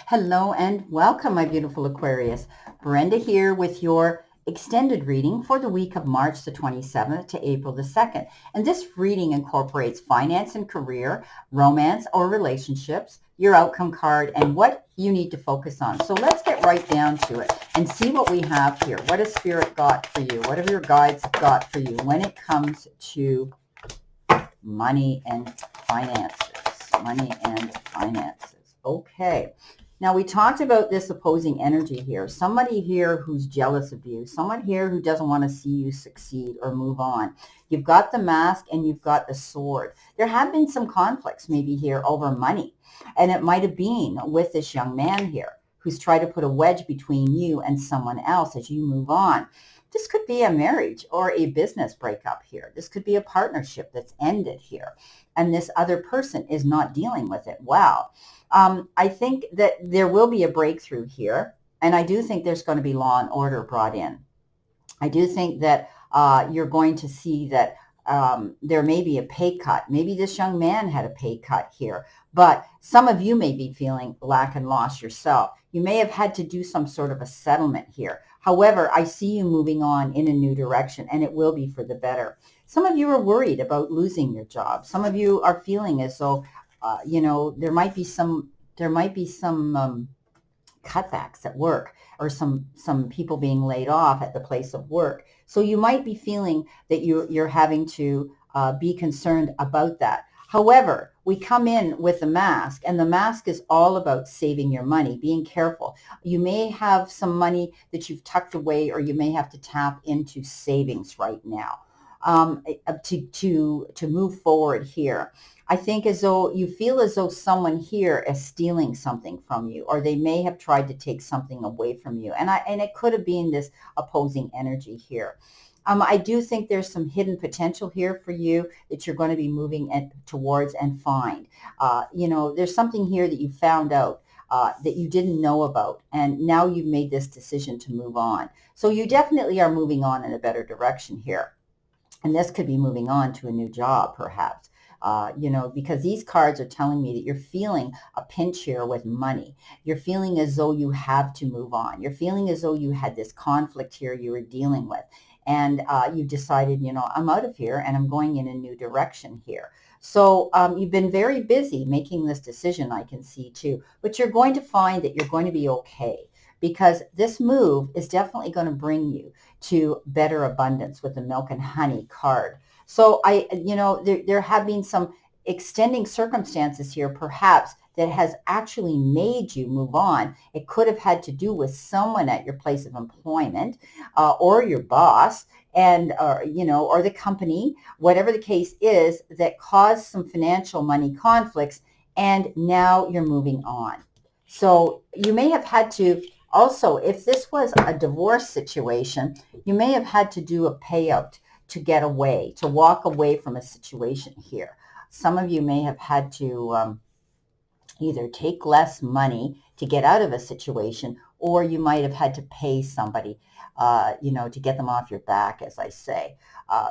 Hello and welcome, my beautiful Aquarius. Brenda here with your extended reading for the week of March the 27th to April the 2nd. And this reading incorporates finance and career, romance or relationships, your outcome card, and what you need to focus on. So let's get right down to it and see what we have here. What has Spirit got for you? What have your guides got for you when it comes to money and finances? Money and finances. Okay. Now, we talked about this opposing energy here. Somebody here who's jealous of you. Someone here who doesn't want to see you succeed or move on. You've got the mask and you've got the sword. There have been some conflicts maybe here over money. And it might have been with this young man here who's tried to put a wedge between you and someone else as you move on. This could be a marriage or a business breakup here. This could be a partnership that's ended here. And this other person is not dealing with it well. I think that there will be a breakthrough here. And I do think there's going to be law and order brought in. I do think that you're going to see that there may be a pay cut. Maybe this young man had a pay cut here. But some of you may be feeling lack and loss yourself. You may have had to do some sort of a settlement here. However, I see you moving on in a new direction, and it will be for the better. Some of you are worried about losing your job. Some of you are feeling as though, there might be some cutbacks at work, or some people being laid off at the place of work. So you might be feeling that you're having to be concerned about that. However, we come in with the mask, and the mask is all about saving your money, being careful. You may have some money that you've tucked away, or you may have to tap into savings right now to move forward here. I think as though you feel as though someone here is stealing something from you, or they may have tried to take something away from you. And it could have been this opposing energy here. I do think there's some hidden potential here for you that you're going to be moving towards and find. There's something here that you found out that you didn't know about, and now you've made this decision to move on. So you definitely are moving on in a better direction here. And this could be moving on to a new job, perhaps. Because these cards are telling me that you're feeling a pinch here with money. You're feeling as though you have to move on. You're feeling as though you had this conflict here you were dealing with. And you decided, I'm out of here and I'm going in a new direction here. So you've been very busy making this decision, I can see too. But you're going to find that you're going to be okay, because this move is definitely going to bring you to better abundance with the milk and honey card. So there have been some extending circumstances here, perhaps, that has actually made you move on. It could have had to do with someone at your place of employment, or your boss, and or the company, whatever the case is, that caused some financial money conflicts, and now you're moving on. So you may have had to also, if this was a divorce situation, you may have had to do a payout to get away, to walk away from a situation here. Some of you may have had to either take less money to get out of a situation, or you might have had to pay somebody, to get them off your back, as I say.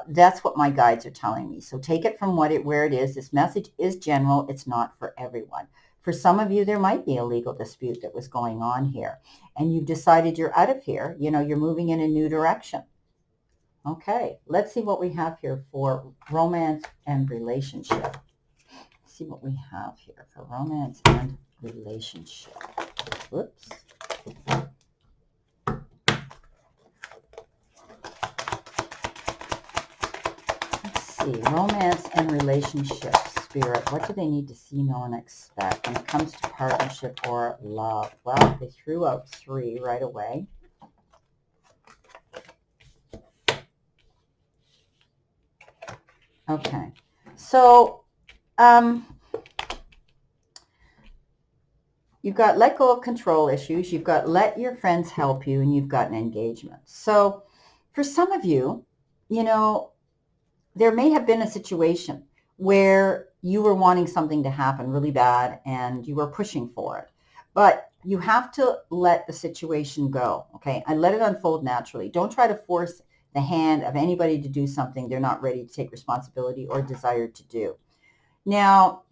That's what my guides are telling me. So take it from where it is. This message is general. It's not for everyone. For some of you, there might be a legal dispute that was going on here, and you've decided you're out of here. You're moving in a new direction. Okay, let's see what we have here for romance and relationship. Let's see what we have here for romance and relationship. Whoops. Let's see, romance and relationship. Spirit, what do they need to see, know, and expect when it comes to partnership or love? Well, they threw out 3 right away. Okay, so you've got let go of control issues, you've got let your friends help you, and you've got an engagement. So for some of you, there may have been a situation where you were wanting something to happen really bad and you were pushing for it. But you have to let the situation go, okay? And let it unfold naturally. Don't try to force the hand of anybody to do something they're not ready to take responsibility or desire to do. Now,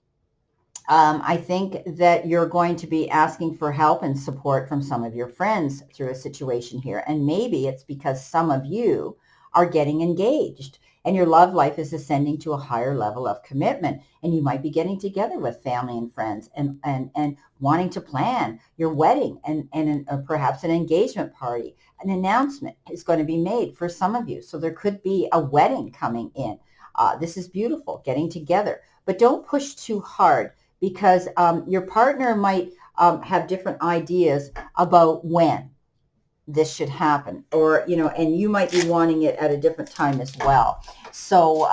I think that you're going to be asking for help and support from some of your friends through a situation here. And maybe it's because some of you are getting engaged and your love life is ascending to a higher level of commitment. And you might be getting together with family and friends and wanting to plan your wedding and perhaps an engagement party. An announcement is going to be made for some of you. So there could be a wedding coming in. This is beautiful, getting together. But don't push too hard because your partner might have different ideas about when this should happen, or and you might be wanting it at a different time as well. So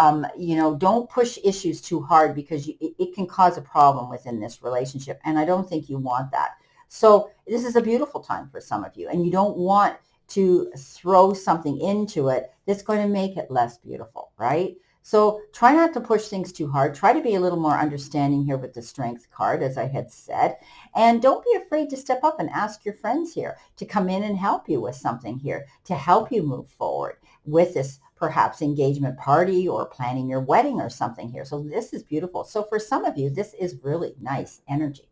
don't push issues too hard because it can cause a problem within this relationship, and I don't think you want that. So this is a beautiful time for some of you, and you don't want to throw something into it that's going to make it less beautiful, right? So try not to push things too hard. Try to be a little more understanding here with the Strength card, as I had said. And don't be afraid to step up and ask your friends here to come in and help you with something here, to help you move forward with this perhaps engagement party or planning your wedding or something here. So this is beautiful. So for some of you, this is really nice energy.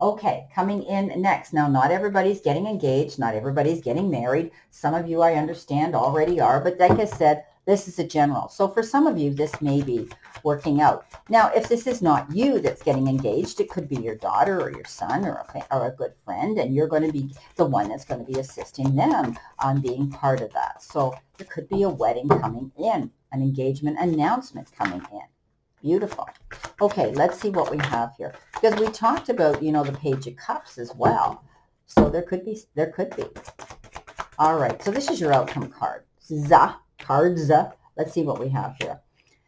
Okay, coming in next. Now, not everybody's getting engaged. Not everybody's getting married. Some of you, I understand, already are. But like I said, this is a general. So for some of you, this may be working out. Now, if this is not you that's getting engaged, it could be your daughter or your son or a good friend, and you're going to be the one that's going to be assisting them on being part of that. So there could be a wedding coming in, an engagement announcement coming in. Beautiful. Okay, let's see what we have here. Because we talked about, the Page of Cups as well. So there could be. All right, so this is your outcome card. Cards. Let's see what we have here.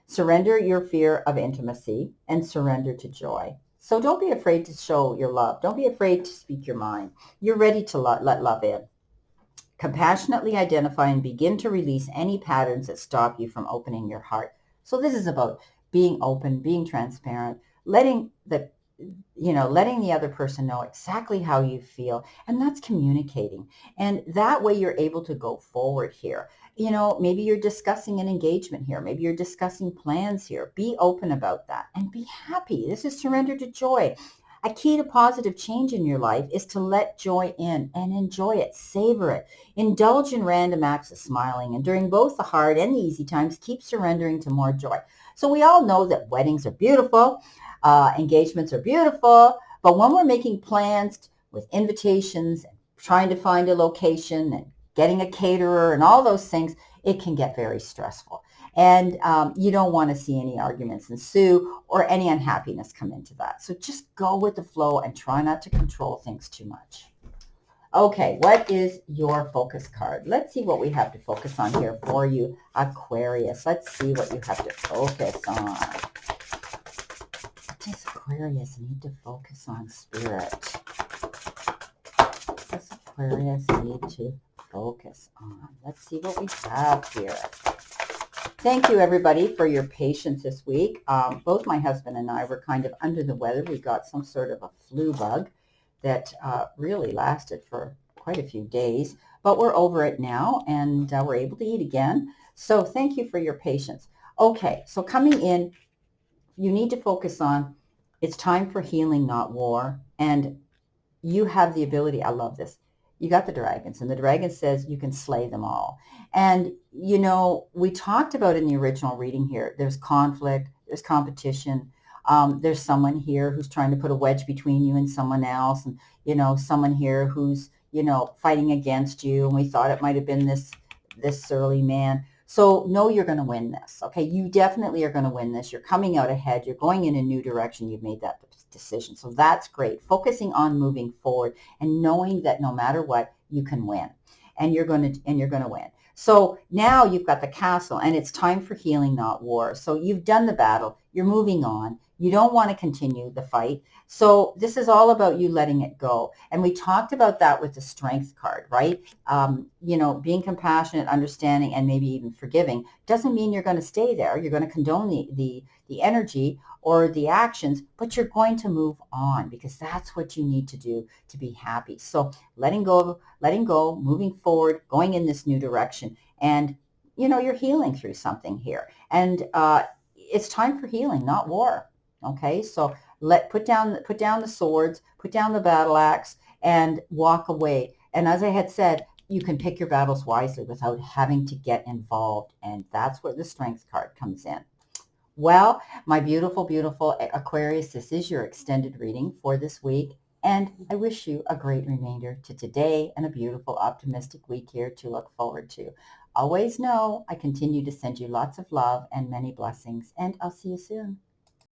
Surrender your fear of intimacy and surrender to joy. So don't be afraid to show your love. Don't be afraid to speak your mind. You're ready to let love in. Compassionately identify and begin to release any patterns that stop you from opening your heart. So this is about being open, being transparent, letting the other person know exactly how you feel, and that's communicating. And that way you're able to go forward here. Maybe you're discussing an engagement here. Maybe you're discussing plans here. Be open about that and be happy. This is surrender to joy. A key to positive change in your life is to let joy in and enjoy it, savor it. Indulge in random acts of smiling, and during both the hard and the easy times, keep surrendering to more joy. So we all know that weddings are beautiful, engagements are beautiful, but when we're making plans with invitations and trying to find a location and getting a caterer and all those things, it can get very stressful. And you don't want to see any arguments ensue or any unhappiness come into that. So just go with the flow and try not to control things too much. Okay, what is your focus card? Let's see what we have to focus on here for you, Aquarius. Let's see what you have to focus on. What does Aquarius need to focus on, Spirit? What does Aquarius need to focus on? Let's see what we have here. Thank you, everybody, for your patience this week. Both my husband and I were kind of under the weather. We got some sort of a flu bug that really lasted for quite a few days, but we're over it now, and we're able to eat again. So thank you for your patience. Okay, so coming in, you need to focus on, it's time for healing, not war, and you have the ability, I love this, you got the dragons, and the dragon says you can slay them all. And, we talked about in the original reading here, there's conflict, there's competition, there's someone here who's trying to put a wedge between you and someone else, and, someone here who's, fighting against you, and we thought it might have been this surly man. So no, you're going to win this. Okay, you definitely are going to win this. You're coming out ahead. You're going in a new direction. You've made that decision. So that's great. Focusing on moving forward and knowing that no matter what, you can win, and you're going to win. So now you've got the castle, and it's time for healing, not war. So you've done the battle. You're moving on. You don't want to continue the fight. So this is all about you letting it go. And we talked about that with the Strength card, right? Being compassionate, understanding, and maybe even forgiving doesn't mean you're going to stay there. You're going to condone the energy or the actions, but you're going to move on because that's what you need to do to be happy. So letting go, moving forward, going in this new direction. And, you're healing through something here. And it's time for healing, not war. Okay, so Put down the swords, put down the battle axe, and walk away. And as I had said, you can pick your battles wisely without having to get involved. And that's where the strength card comes in. Well, my beautiful, beautiful Aquarius, this is your extended reading for this week. And I wish you a great remainder to today and a beautiful, optimistic week here to look forward to. Always know I continue to send you lots of love and many blessings, and I'll see you soon.